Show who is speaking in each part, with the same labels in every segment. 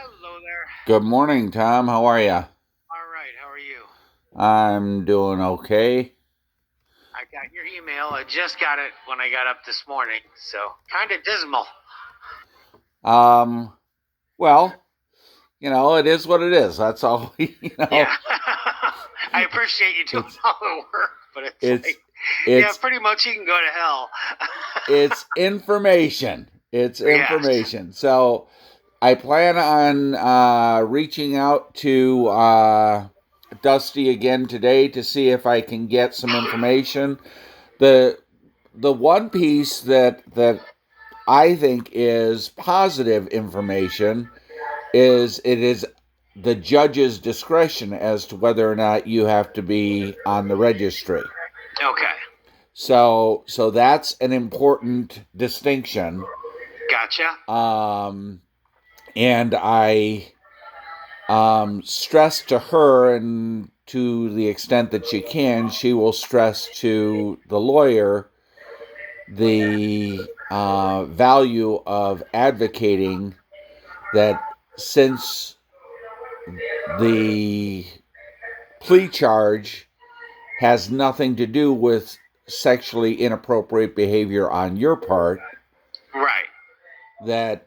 Speaker 1: Hello there.
Speaker 2: Good morning, Tom. How are you?
Speaker 1: All right, how are you?
Speaker 2: I'm doing okay.
Speaker 1: I got your email. I just got it when I got up this morning, so kind of dismal.
Speaker 2: Um, well, it is what it is. That's all.
Speaker 1: Yeah. I appreciate you doing
Speaker 2: It's
Speaker 1: all the work, but it's
Speaker 2: it's
Speaker 1: like, yeah,
Speaker 2: it's
Speaker 1: pretty much you can go to hell.
Speaker 2: it's information. It's
Speaker 1: Yes.
Speaker 2: information. So I plan on reaching out to Dusty again today to see if I can get some information. The the one piece that I think is positive information is it is the judge's discretion as to whether or not you have to be on the registry.
Speaker 1: Okay.
Speaker 2: So that's an important distinction.
Speaker 1: Gotcha.
Speaker 2: Um, and I stress to her, and to the extent that she can, she will stress to the lawyer the value of advocating that since the plea charge has nothing to do with sexually inappropriate behavior on your part,
Speaker 1: Right.
Speaker 2: that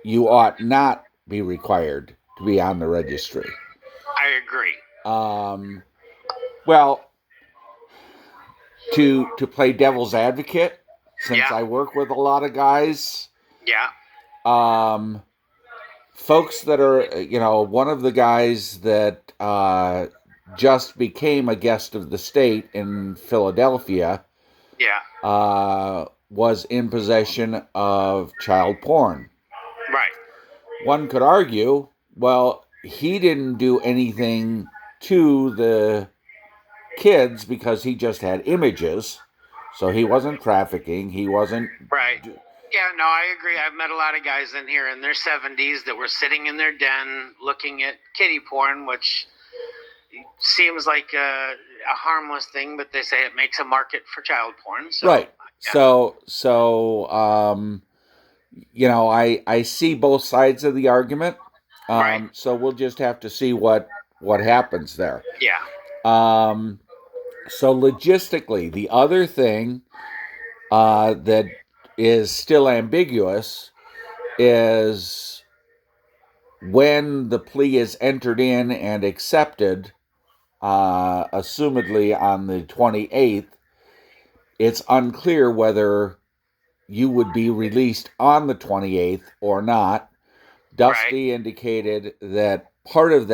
Speaker 2: you ought not be required to be on the registry.
Speaker 1: I agree.
Speaker 2: Um, well, to play devil's advocate, since
Speaker 1: Yeah.
Speaker 2: I work with a lot of guys,
Speaker 1: Yeah.
Speaker 2: um, folks that are, one of the guys that just became a guest of the state in Philadelphia
Speaker 1: Yeah.
Speaker 2: was in possession of child porn.
Speaker 1: Right.
Speaker 2: One could argue, well, he didn't do anything to the kids because he just had images. So he wasn't trafficking. He wasn't.
Speaker 1: Right. Yeah, no, I agree. I've met a lot of guys in here in their 70s that were sitting in their den looking at kitty porn, which seems like a harmless thing, but they say it makes a market for child porn. So,
Speaker 2: Right.
Speaker 1: yeah,
Speaker 2: I see both sides of the argument.
Speaker 1: right.
Speaker 2: So we'll just have to see what happens there.
Speaker 1: Yeah,
Speaker 2: Um, so logistically, the other thing that is still ambiguous is when the plea is entered in and accepted, assumedly on the 28th, it's unclear whether you would be released on the 28th or not.
Speaker 1: right,
Speaker 2: Dusty indicated that part of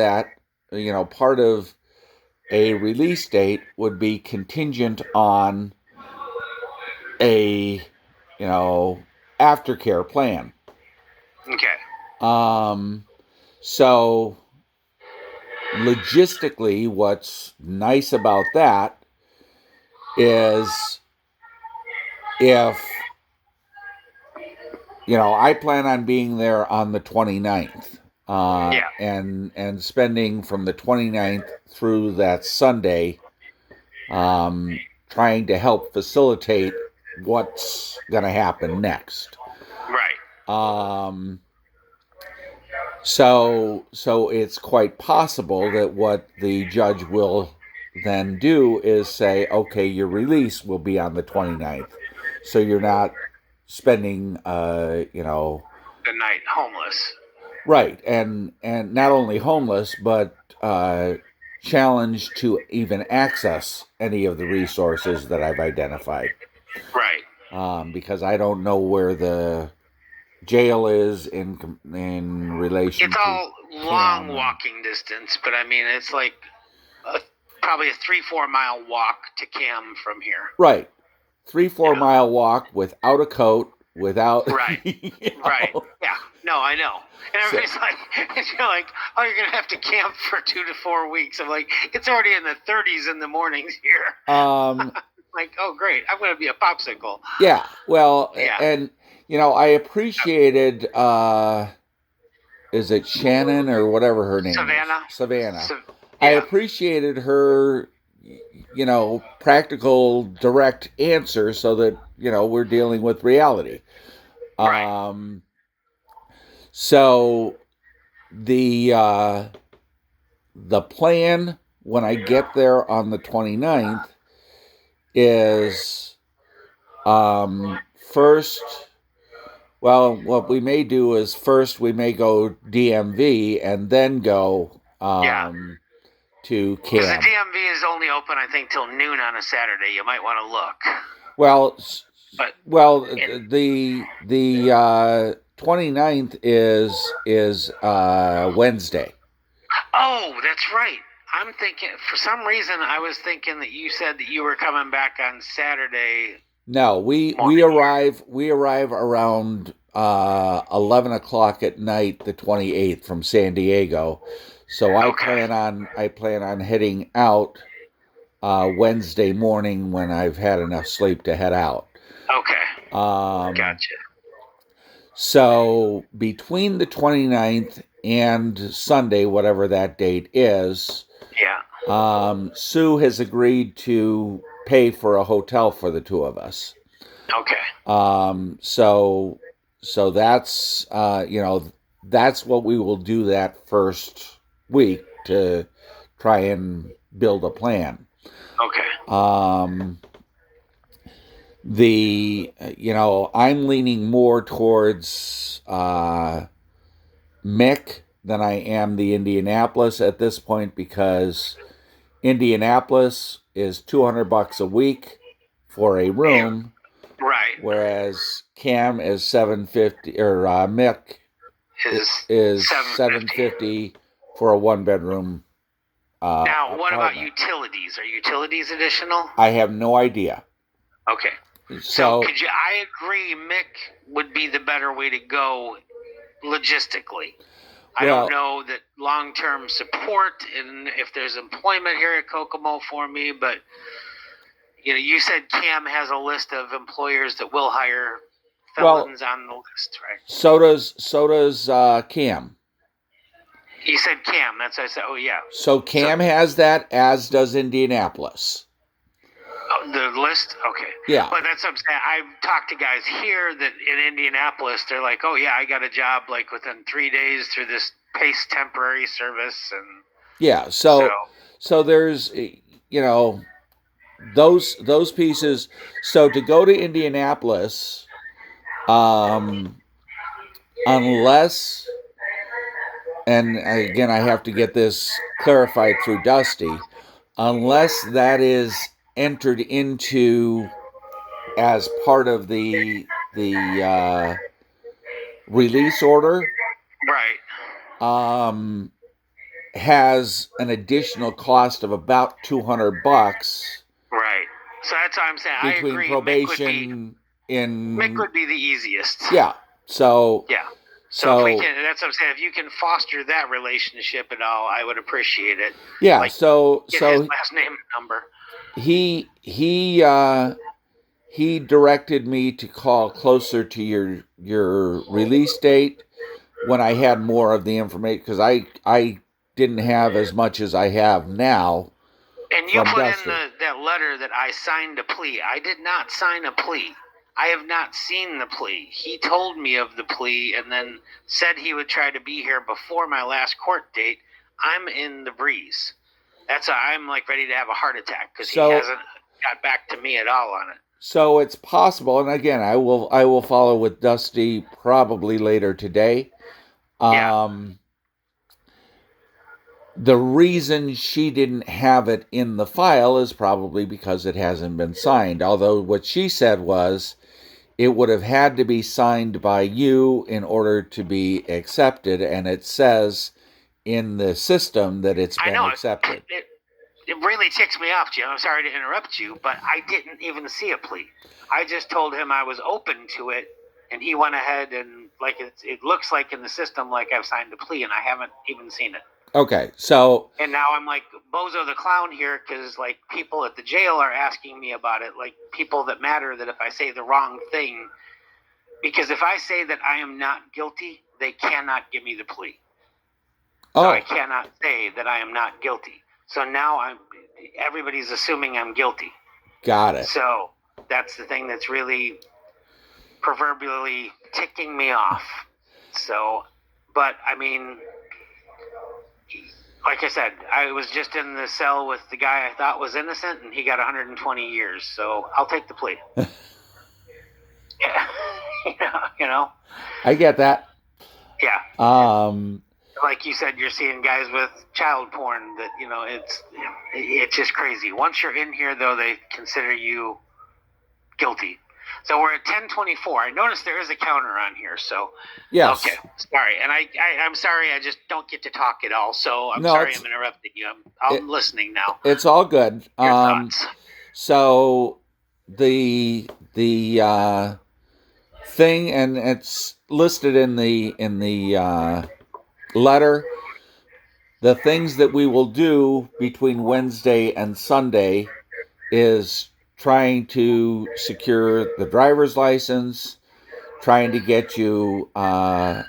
Speaker 2: a release date would be contingent on a, aftercare plan.
Speaker 1: okay,
Speaker 2: Um, so logistically, what's nice about that is if, I plan on being there on the 29th,
Speaker 1: yeah,
Speaker 2: and spending from the 29th through that Sunday, trying to help facilitate what's going to happen next.
Speaker 1: right,
Speaker 2: Um, so it's quite possible that what the judge will then do is say, okay, your release will be on the 29th. So you're not spending,
Speaker 1: the night homeless.
Speaker 2: right, and not only homeless, but challenged to even access any of the resources that I've identified.
Speaker 1: Right.
Speaker 2: Because I don't know where the jail is in relation
Speaker 1: It's
Speaker 2: to
Speaker 1: all long
Speaker 2: Cam and
Speaker 1: walking distance, but I mean, it's like a, probably a 3-4 mile walk to Cam from here.
Speaker 2: right, 3 4
Speaker 1: Yeah,
Speaker 2: mile walk without a coat, without
Speaker 1: right, right. Yeah, no, I know. And
Speaker 2: so
Speaker 1: everybody's like, you're like, oh, you're gonna have to camp for 2 to 4 weeks. I'm like, it's already in the 30s in the mornings here.
Speaker 2: um
Speaker 1: Like, oh, great, I'm gonna be a popsicle.
Speaker 2: yeah, well,
Speaker 1: Yeah,
Speaker 2: and I appreciated, is it Shannon or whatever her name is,
Speaker 1: Savannah.
Speaker 2: Savannah. I
Speaker 1: Yeah,
Speaker 2: appreciated her, practical, direct answer, so that we're dealing with reality.
Speaker 1: right.
Speaker 2: Um, so the plan when I get there on the 29th is first. Well, what we may do is first we may go DMV and then go
Speaker 1: Yeah.
Speaker 2: to
Speaker 1: Because the
Speaker 2: CAM.
Speaker 1: DMV is only open, I think, till noon on a Saturday. You might want to look.
Speaker 2: Well,
Speaker 1: But
Speaker 2: the 29th is Wednesday.
Speaker 1: oh, that's right. I'm thinking for some reason I was thinking that you said that you were coming back on Saturday
Speaker 2: No, we
Speaker 1: morning.
Speaker 2: arrive around 11 o'clock at night, the 28th from San Diego. So
Speaker 1: Okay.
Speaker 2: I plan on heading out Wednesday morning when I've had enough sleep to head out.
Speaker 1: Okay.
Speaker 2: Um,
Speaker 1: Gotcha.
Speaker 2: so between the 29th and Sunday, whatever that date is,
Speaker 1: Yeah.
Speaker 2: Sue has agreed to pay for a hotel for the two of us.
Speaker 1: Okay.
Speaker 2: So that's that's what we will do that first week to try and build a plan.
Speaker 1: Okay.
Speaker 2: Um, the I'm leaning more towards Mick than I am the Indianapolis at this point because Indianapolis is $200 a week for a
Speaker 1: Yeah.
Speaker 2: room,
Speaker 1: Right.
Speaker 2: whereas Cam is 750 or Mick is
Speaker 1: 750.
Speaker 2: 750 for a one bedroom
Speaker 1: Now, what about
Speaker 2: apartment.
Speaker 1: utilities? Are utilities additional?
Speaker 2: I have no idea.
Speaker 1: Okay. So
Speaker 2: So
Speaker 1: could you? I agree. Mick would be the better way to go logistically. I don't
Speaker 2: well,
Speaker 1: know that long-term support and if there's employment here at Kokomo for me, but you said Cam has a list of employers that will hire
Speaker 2: well,
Speaker 1: felons on the list, right?
Speaker 2: so does Cam.
Speaker 1: He said Cam. That's what I said. Oh yeah.
Speaker 2: So
Speaker 1: So
Speaker 2: Cam has that, as does Indianapolis.
Speaker 1: the list, okay.
Speaker 2: Yeah,
Speaker 1: But that's what I'm saying. I've talked to guys here that in Indianapolis, they're like, oh yeah, I got a job like within 3 days through this PACE temporary service, and
Speaker 2: yeah.
Speaker 1: so
Speaker 2: So there's those pieces. So to go to Indianapolis, um, unless, and again I have to get this clarified through Dusty, unless that is entered into as part of the release order,
Speaker 1: right,
Speaker 2: um, has an additional cost of about $200
Speaker 1: right. So that's what I'm saying. I
Speaker 2: between
Speaker 1: agree.
Speaker 2: probation
Speaker 1: Mick
Speaker 2: in
Speaker 1: would be the easiest.
Speaker 2: yeah. So
Speaker 1: Yeah. So if we
Speaker 2: so
Speaker 1: can, that's what I'm saying. If you can foster that relationship at all, I would appreciate it.
Speaker 2: yeah.
Speaker 1: Like
Speaker 2: So
Speaker 1: get his
Speaker 2: so
Speaker 1: last name and number.
Speaker 2: he directed me to call closer to your release date when I had more of the information because I didn't have as much as I have now
Speaker 1: And you
Speaker 2: from
Speaker 1: put in
Speaker 2: Dusty.
Speaker 1: that letter that I signed a plea. I did not sign a plea. I have not seen the plea. He told me of the plea and then said he would try to be here before my last court date. I'm in the breeze. That's why I'm like ready to have a heart attack because he
Speaker 2: So
Speaker 1: hasn't got back to me at all on it.
Speaker 2: so it's possible, and again, I will follow with Dusty probably later today.
Speaker 1: Yeah,
Speaker 2: Um, the reason she didn't have it in the file is probably because it hasn't been signed. Although what she said was it would have had to be signed by you in order to be accepted, and it says in the system that it's
Speaker 1: I
Speaker 2: been
Speaker 1: know
Speaker 2: accepted.
Speaker 1: it really ticks me off, Jim. I'm sorry to interrupt you, but I didn't even see a plea. I just told him I was open to it, and he went ahead and like it looks like in the system like I've signed a plea, and I haven't even seen it.
Speaker 2: Okay, so
Speaker 1: And now I'm like Bozo the Clown here because like people at the jail are asking me about it, like people that matter. That if I say the wrong thing, because if I say that I am not guilty, they cannot give me the plea. So I
Speaker 2: oh,
Speaker 1: cannot say that I am not guilty. So now everybody's assuming I'm guilty.
Speaker 2: got it.
Speaker 1: So that's the thing that's really proverbially ticking me off. So, but I mean, like I said, I was just in the cell with the guy I thought was innocent, and he got 120 years. So I'll take the plea. Yeah, you know,
Speaker 2: I get that.
Speaker 1: yeah.
Speaker 2: Um,
Speaker 1: Like you said, you're seeing guys with child porn. That it's just crazy. Once you're in here, though, they consider you guilty. So we're at 10:24. I noticed there is a counter on here. So okay,
Speaker 2: yes.
Speaker 1: sorry, and I'm sorry. I just don't get to talk at all. So I'm
Speaker 2: No,
Speaker 1: sorry I'm interrupting you. I'm
Speaker 2: it,
Speaker 1: listening now.
Speaker 2: it's all good.
Speaker 1: Your thoughts?
Speaker 2: So the thing, and it's listed in the letter. The things that we will do between Wednesday and Sunday is trying to secure the driver's license, trying to get you
Speaker 1: The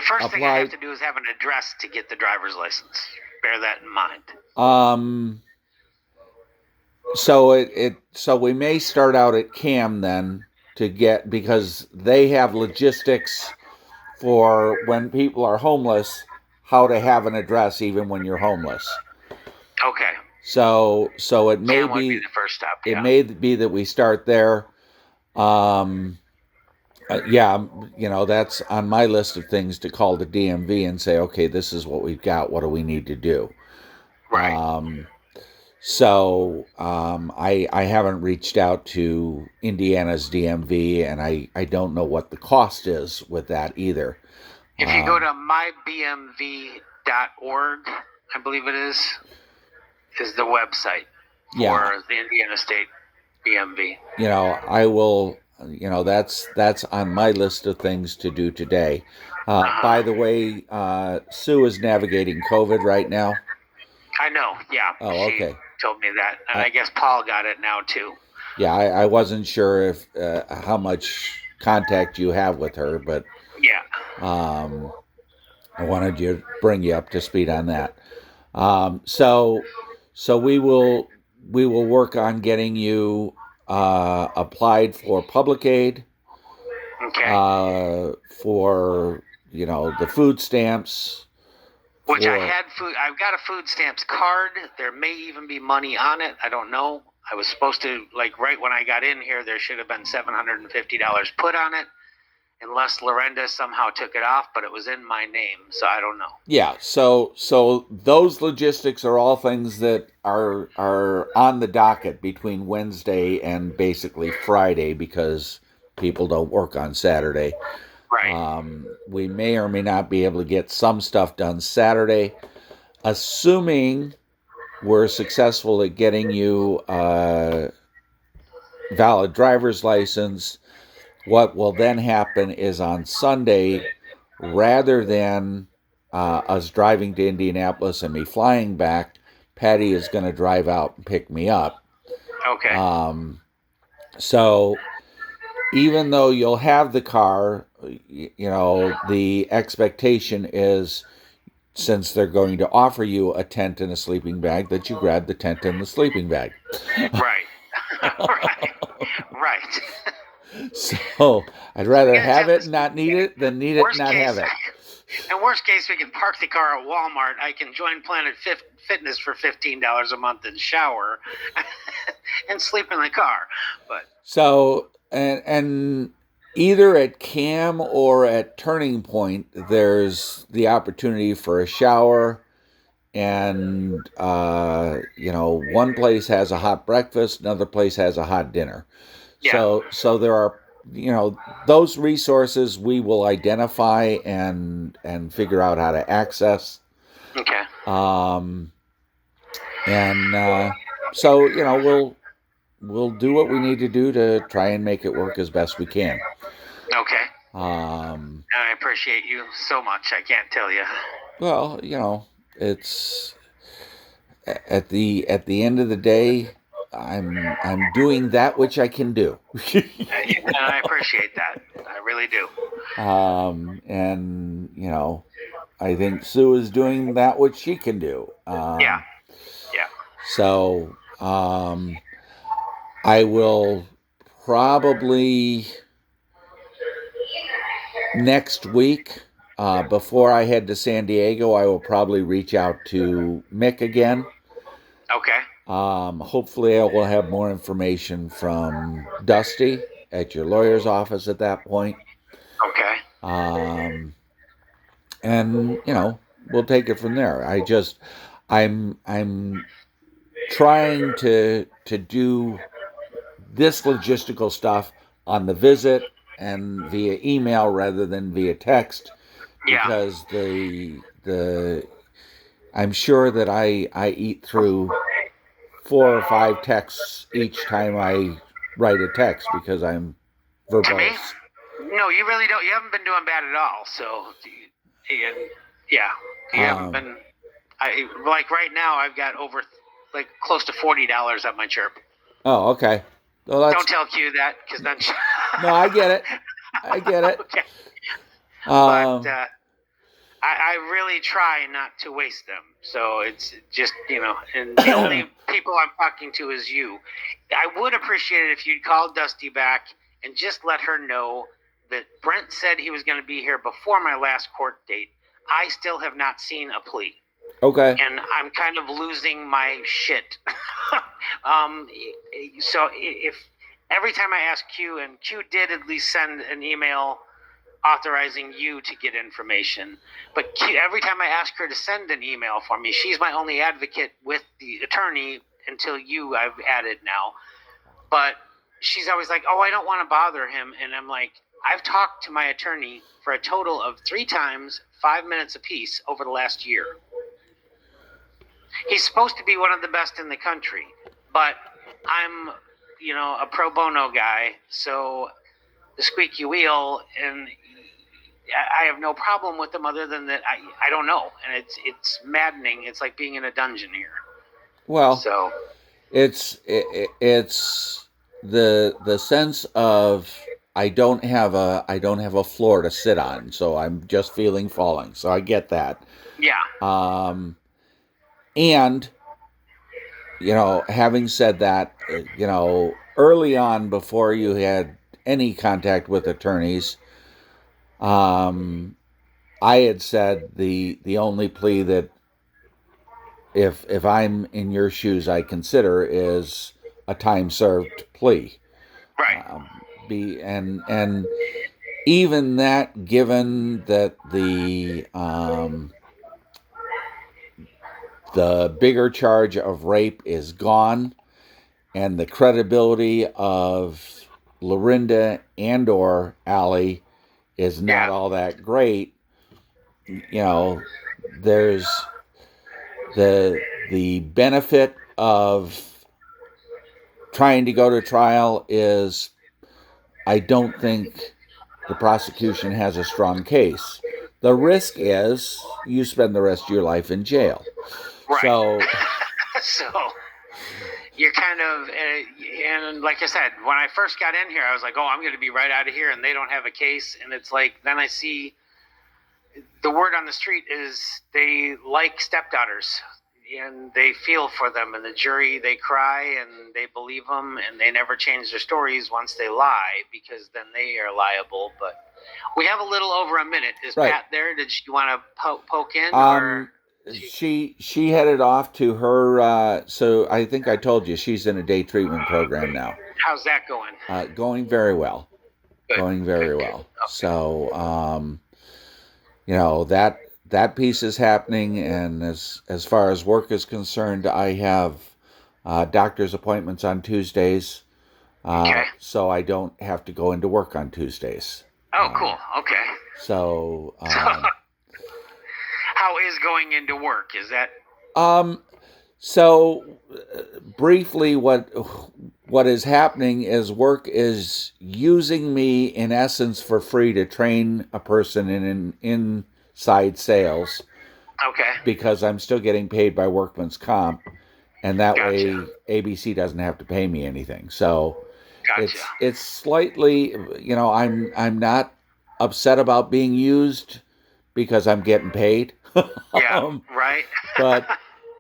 Speaker 1: first thing I have
Speaker 2: applied.
Speaker 1: to do is have an address to get the driver's license. Bear that in mind.
Speaker 2: Um, so we may start out at CAM then to get, because they have logistics for when people are homeless, how to have an address even when you're homeless.
Speaker 1: Okay.
Speaker 2: So it may
Speaker 1: Cam would be
Speaker 2: be
Speaker 1: the first step.
Speaker 2: it
Speaker 1: Yeah.
Speaker 2: may be that we start there. Um, yeah, that's on my list of things to call the DMV and say, okay, this is what we've got. What do we need to do?
Speaker 1: Right.
Speaker 2: I haven't reached out to Indiana's DMV, and I don't know what the cost is with that either.
Speaker 1: If you go to mybmv.org, I believe it is the website
Speaker 2: Yeah,
Speaker 1: for the Indiana State BMV.
Speaker 2: I will. That's on my list of things to do today. By the
Speaker 1: Uh-huh.
Speaker 2: way, Sue is navigating COVID right now.
Speaker 1: I know. Yeah,
Speaker 2: Oh,
Speaker 1: she
Speaker 2: okay.
Speaker 1: told me that, and
Speaker 2: I,
Speaker 1: I guess Paul got it now too.
Speaker 2: yeah, I wasn't sure if how much contact you have with her, but
Speaker 1: Yeah.
Speaker 2: um, I wanted to bring you up to speed on that. So we will work on getting you applied for public aid,
Speaker 1: Okay.
Speaker 2: for the food stamps,
Speaker 1: Which I
Speaker 2: for
Speaker 1: had food. I've got a food stamps card. There may even be money on it. I don't know. I was supposed to, like, right when I got in here, there should have been $750 put on it, unless Lorenda somehow took it off, but it was in my name, so I don't know.
Speaker 2: yeah. So those logistics are all things that are on the docket between Wednesday and basically Friday, because people don't work on Saturday.
Speaker 1: Right.
Speaker 2: We may or may not be able to get some stuff done Saturday, assuming we're successful at getting you a valid driver's license. What will then happen is on Sunday, rather than us driving to Indianapolis and me flying back, Patty is going to drive out and pick me up.
Speaker 1: Okay.
Speaker 2: So even though you'll have the car, the expectation is, since they're going to offer you a tent and a sleeping bag, that you grab the tent and the sleeping bag.
Speaker 1: Right. Right. Right.
Speaker 2: So I'd
Speaker 1: We
Speaker 2: rather
Speaker 1: got to
Speaker 2: have
Speaker 1: have
Speaker 2: it
Speaker 1: this
Speaker 2: and not need
Speaker 1: get it.
Speaker 2: it than need it and
Speaker 1: Worst
Speaker 2: not have
Speaker 1: case,
Speaker 2: it.
Speaker 1: in worst case, we can park the car at Walmart. I can join Planet Fitness for $15 a month and shower, and sleep in the car. But
Speaker 2: So and either at Cam or at Turning Point, there's the opportunity for a shower, and one place has a hot breakfast, another place has a hot dinner.
Speaker 1: yeah.
Speaker 2: So there are, those resources we will identify and figure out how to access.
Speaker 1: Okay.
Speaker 2: Um, and so we'll do what we need to do to try and make it work as best we can.
Speaker 1: Okay.
Speaker 2: Um,
Speaker 1: I appreciate you so much. I can't tell you.
Speaker 2: well, it's at the end of the day, I'm doing that which I can do.
Speaker 1: And I appreciate that. I really do.
Speaker 2: And I think Sue is doing that which she can do.
Speaker 1: Yeah. Yeah.
Speaker 2: So I will probably next week before I head to San Diego, I will probably reach out to Mick again.
Speaker 1: Okay.
Speaker 2: Hopefully, I will have more information from Dusty at your lawyer's office at that point.
Speaker 1: Okay.
Speaker 2: Um, and we'll take it from there. I'm trying to do this logistical stuff on the visit and via email rather than via text
Speaker 1: Yeah.
Speaker 2: because the I'm sure that I eat through 4 or 5 texts each time I write a text because I'm
Speaker 1: To me?
Speaker 2: verbose.
Speaker 1: No, you really don't. You haven't been doing bad at all. So, and yeah, you haven't
Speaker 2: Um,
Speaker 1: been. Like right now, I've got over like close to $40 at my chirp.
Speaker 2: oh, okay. Well,
Speaker 1: Don't
Speaker 2: that's
Speaker 1: tell Q that, because then.
Speaker 2: no, I get it. I get it.
Speaker 1: Okay, but
Speaker 2: Um,
Speaker 1: I really try not to waste them. So it's just, and the only people I'm talking to is you. I would appreciate it if you'd call Dusty back and just let her know that Brent said he was going to be here before my last court date. I still have not seen a plea.
Speaker 2: okay.
Speaker 1: And I'm kind of losing my shit. um, so if every time I ask Q, and Q did at least send an email authorizing you to get information. But every time I ask her to send an email for me, she's my only advocate with the attorney until I've added now. But she's always like, "Oh, I don't want to bother him," and I'm like, "I've talked to my attorney for a total of 3 times, 5 minutes apiece over the last year. He's supposed to be one of the best in the country, but I'm, a pro bono guy, so the squeaky wheel, and I have no problem with them other than that I don't know, and it's maddening. It's like being in a dungeon here.
Speaker 2: Well,
Speaker 1: So
Speaker 2: it's the sense of I don't have a floor to sit on, so I'm just feeling falling. So I get that.
Speaker 1: yeah,
Speaker 2: Um, and having said that, early on before you had any contact with attorneys, um, I had said the only plea that if I'm in your shoes I consider is a time served plea.
Speaker 1: right,
Speaker 2: And even that, given that the bigger charge of rape is gone, and the credibility of Lorinda and or Allie is not
Speaker 1: yeah,
Speaker 2: all that great. There's the benefit of trying to go to trial is I don't think the prosecution has a strong case. The risk is you spend the rest of your life in jail.
Speaker 1: right.
Speaker 2: So,
Speaker 1: So you're kind of, and like I said, when I first got in here, I was like, "Oh, I'm going to be right out of here," and they don't have a case, and it's like then I see the word on the street is they like stepdaughters and they feel for them, and the jury, they cry and they believe them, and they never change their stories once they lie, because then they are liable. But we have a little over a minute. Is
Speaker 2: right.
Speaker 1: Pat there? Did you want to poke in, or
Speaker 2: Um, she headed off to her. So I think I told you she's in a day treatment program now.
Speaker 1: how's that going?
Speaker 2: Going very well.
Speaker 1: Good,
Speaker 2: Going
Speaker 1: good,
Speaker 2: very
Speaker 1: good.
Speaker 2: well.
Speaker 1: Okay.
Speaker 2: So that piece is happening, and as far as work is concerned, I have doctor's appointments on Tuesdays,
Speaker 1: Okay.
Speaker 2: so I don't have to go into work on Tuesdays.
Speaker 1: Oh, cool. Okay.
Speaker 2: So
Speaker 1: How is going into work? Is that
Speaker 2: um, so briefly, what is happening is work is using me in essence for free to train a person in inside sales
Speaker 1: okay?
Speaker 2: because I'm still getting paid by workman's comp, and that
Speaker 1: Gotcha.
Speaker 2: way ABC doesn't have to pay me anything. So
Speaker 1: Gotcha.
Speaker 2: it's slightly, I'm not upset about being used because I'm getting paid.
Speaker 1: Yeah. Right.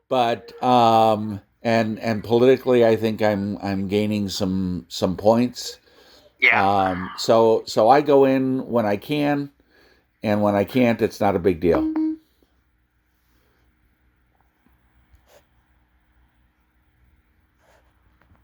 Speaker 2: but and politically I think I'm gaining some points.
Speaker 1: Yeah.
Speaker 2: So I go in when I can, And when I can't, it's not a big deal.